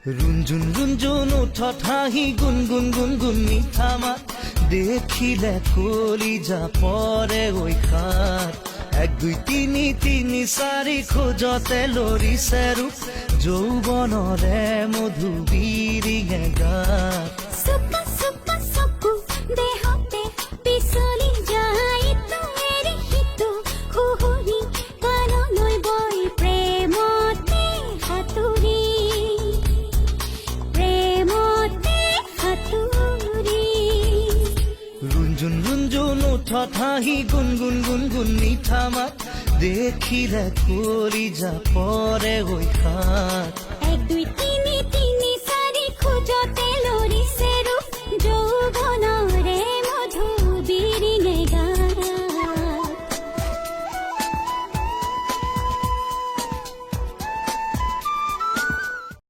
रुंजुन रुंजुन उठत हाहि गुनगुन गुनगुन मिठा मात দেখিলে কলিজা পরে ওই খাট 1 2 3 3 4 খোজতে লৰিছে ৰূপ যৌৱনৰে মধুবিৰিঙে গাত सुका सुका सकू देहते पिसली जाई तुमेरी हितु खुहुरी कानলৈ বই প্ৰেমতে হাতুৰি रुंजुन रुंजुन उठत हाहि गुनगुन गुनगुन मिठा मात দেখিলে কলিজা পরে ওই খাট